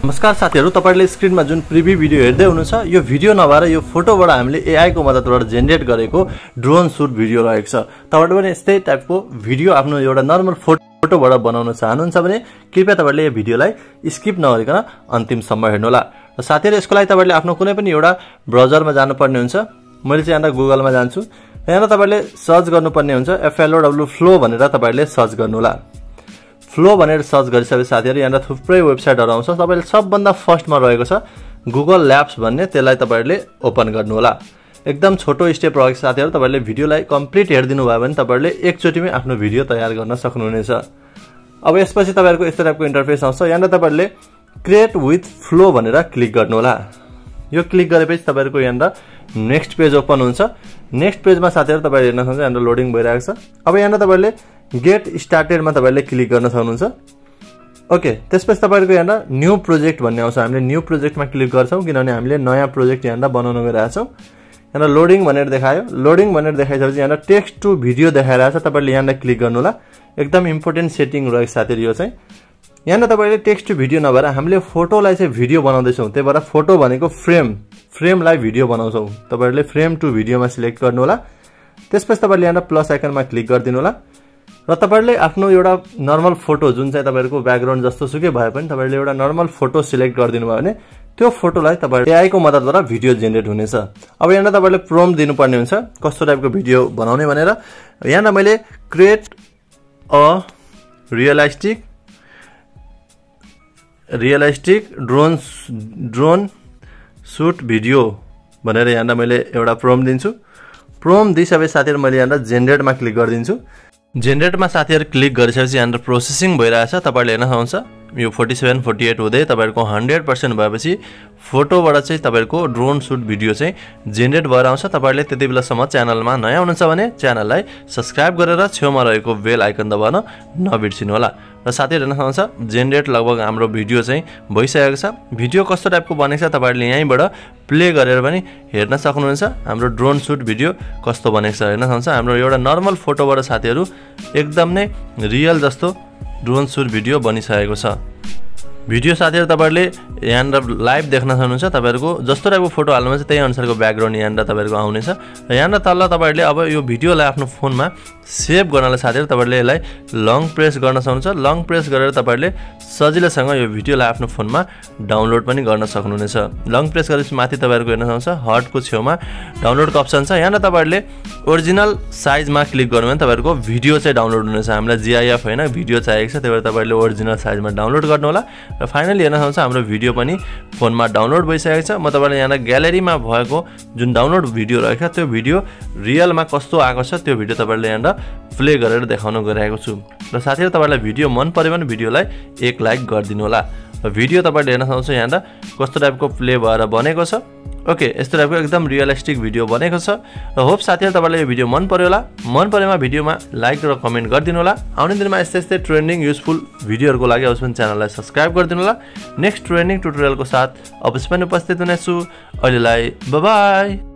नमस्कार साथीहरु, तपाईहरुले स्क्रिनमा जुन प्रिभ्यू भिडियो हेर्दै हुनुहुन्छ यो भिडियो नभएर यो फोटोबाट हामीले एआई को मद्दतबाट जेनेरेट गरेको ड्रोन शूट भिडियो रहेको छ। तपाईहरुले पनि यस्तै टाइपको भिडियो आफ्नो एउटा नर्मल फोटोबाट बनाउन चाहनुहुन्छ भने कृपया तपाईहरुले यो भिडियोलाई स्किप नगरिकन अन्तिमसम्म हेर्नु होला। र साथीहरु, यसको लागि तपाईहरुले आफ्नो कुनै पनि एउटा ब्राउजरमा जानुपर्ने हुन्छ। मैले चाहिँ यहाँ गुगलमा जान्छु। यहाँ तपाईहरुले सर्च गर्नुपर्ने हुन्छ FLOW फ्लो भनेर तपाईहरुले सर्च गर्नु होला। फ्लो भनेर सर्च गरिसकेपछि साथीहरु यहाँ थुप्रै वेबसाइटहरु आउँछ। तपाईले सबभन्दा फर्स्टमा रहेको छ गुगल ल्याब्स भन्ने, त्यसलाई तपाईहरुले ओपन गर्नु होला। एकदम छोटो स्टेप रहेको साथीहरु, तपाईले भिडियोलाई कम्प्लिट हेर्दिनु भयो भने तपाईहरुले एकचोटीमै आफ्नो भिडियो तयार गर्न सक्नुहुनेछ। अब यसपछि तपाईहरुको यस्तो टाइपको इन्टरफेस आउँछ। यहाँ तपाईहरुले क्रिएट विथ फ्लो भनेर क्लिक गर्नु होला। यो क्लिक गरेपछि तपाईहरुको यहाँ नेक्स्ट पेज ओपन हुन्छ। नेक्स्ट पेजमा साथीहरु तपाईहरु हेर्न सक्नुहुन्छ यहाँ लोडिङ भइरहेको छ। अब यहाँ तपाईहरुले गेट स्टार्टेडमा तपाईहरुले क्लिक गर्न सक्नुहुन्छ। ओके, त्यसपछि तपाईहरुको यहाँ न्यू प्रोजेक्ट भन्ने आउँछ। हामीले न्यू प्रोजेक्टमा क्लिक गर्छौं किनभने हामीले नयाँ प्रोजेक्ट यहाँ बनाउन गइरहेका छौं। यहाँ लोडिङ भनेर देखायो। लोडिङ भनेर देखाइसकेपछि यहाँ टेक्स्ट टु भिडियो देखाइरहेछ। तपाईहरुले यहाँ क्लिक गर्नु होला। एकदम इम्पोर्टेन्ट सेटिङ रहेको साथीहरु यो चाहिँ। यहाँ तपाईहरुले टेक्स्ट टु भिडियो नभएर हामीले फोटोलाई चाहिँ भिडियो बनाउँदै छौं। त्यही भएर फोटो भनेको फ्रेमलाई भिडियो बनाउँछौं। तपाईहरुले फ्रेम टु भिडियोमा सिलेक्ट गर्नु होला। त्यसपछि तपाईहरुले यहाँ प्लस आइकनमा क्लिक गरिदिनु होला र तपाईहरुले आफ्नो एउटा नर्मल फोटो जुन चाहिँ तपाईहरुको ब्याकग्राउन्ड जस्तो सुकै भए पनि तपाईहरुले एउटा नर्मल फोटो सिलेक्ट गरिदिनु भयो भने त्यो फोटोलाई तपाईहरु एआई को मद्दतबाट भिडियो जेनेरेट हुनेछ। अब यहाँ तपाईहरुले प्रम्प्ट दिनुपर्ने हुन्छ कस्तो टाइपको भिडियो बनाउने भनेर। यहाँ मैले create a realistic drone shoot video भनेर यहाँ मैले एउटा प्रम्प्ट दिन्छु। प्रम्प्ट दिइसकेपछि साथीहरु मैले यहाँ जेनेरेटमा क्लिक गरिदिन्छु। जेनेरेटमा साथीहरु क्लिक गरिसकेपछि यहाँ प्रोसेसिङ भइरहेछ। तपाईहरुले हेर्न सक्नुहुन्छ यो 47 48 हुँदै तपाईहरुको 100% भएपछि फोटोबाट चाहिँ तपाईहरुको ड्रोन शूट भिडियो चाहिँ जेनेरेट भएर आउँछ। तपाईहरुले त्यतिबेलासम्म च्यानलमा नयाँ हुनुहुन्छ भने च्यानललाई सब्स्क्राइब गरेर छेउमा रहेको बेल आइकन दबाउन नबिर्सिनु होला। र साथीहरु हेर्न सक्नुहुन्छ जेनेरेट लगभग हाम्रो भिडियो चाहिँ भइसकेको छ। भिडियो कस्तो टाइपको बनेको छ तपाईहरुले यहीँबाट प्ले गरेर पनि हेर्न सक्नुहुन्छ। हाम्रो ड्रोन शूट भिडियो कस्तो बनेको छ हेर्न सक्नुहुन्छ। हाम्रो एउटा नर्मल फोटोबाट साथीहरु एकदम नै रियल जस्तो ड्रोन शूट भिडियो बनिसकेको छ। भिडियो साथीहरु तपाईहरुले यहाँ लाइभ देख्न सक्नुहुन्छ। तपाईहरुको जस्तो टाइपको फोटो हाल्नुहुन्छ त्यही अनुसारको ब्याकग्राउन्ड यहाँ तपाईहरुको आउनेछ। र यहाँ तल तपाईहरुले अब यो भिडियोलाई आफ्नो फोनमा सेभ गर्नलाई साथीहरु तपाईहरुले यसलाई लङ प्रेस गर्न सक्नुहुन्छ। लङ प्रेस गरेर तपाईहरुले सजिलैसँग यो भिडियोलाई आफ्नो फोनमा डाउनलोड पनि गर्न सक्नुहुनेछ। लङ प्रेस गरेपछि माथि तपाईहरुको हेर्न सक्नुहुन्छ हटको छेउमा डाउनलोडको अप्सन छ। यहाँ तपाईहरुले ओरिजिनल साइजमा क्लिक गर्नु भने तपाईहरुको भिडियो चाहिँ डाउनलोड हुनेछ। हामीलाई GIF हैन भिडियो चाहिएको छ, त्यही भएर तपाईहरुले ओरिजिनल साइजमा डाउनलोड गर्नु होला। र फाइनली हेर्न सक्नुहुन्छ हाम्रो भिडियो पनि फोनमा डाउनलोड भइसकेको छ। म तपाईहरुलाई यहाँ ग्यालेरीमा भएको जुन डाउनलोड भिडियो रहेको छ त्यो भिडियो रियलमा कस्तो आएको छ त्यो भिडियो तपाईहरुले यहाँ प्ले गरेर देखाउन गइरहेको छु। र साथीहरु तपाईहरुलाई भिडियो मन पर्यो भने भिडियोलाई एक लाइक गरिदिनु होला। र भिडियो तपाईहरुले हेर्न सक्नुहुन्छ यहाँ कस्तो टाइपको प्ले भएर बनेको छ। ओके, यस्तो टाइपको एकदम रियलिस्टिक भिडियो बनेको छ। र होप साथीहरु तपाईहरुलाई यो भिडियो मन पर्यो होला। मन परेमा भिडियोमा लाइक र कमेन्ट गरिदिनु होला। आउने दिनमा यस्तै ट्रेन्डिङ युजफुल भिडियोहरुको लागि अवश्य च्यानललाई सब्स्क्राइब गरिदिनु होला। नेक्स्ट ट्रेन्डिङ ट्युटोरियलको साथ अवश्य पनि उपस्थित हुनेछु। अहिलेलाई बाइ बाइ।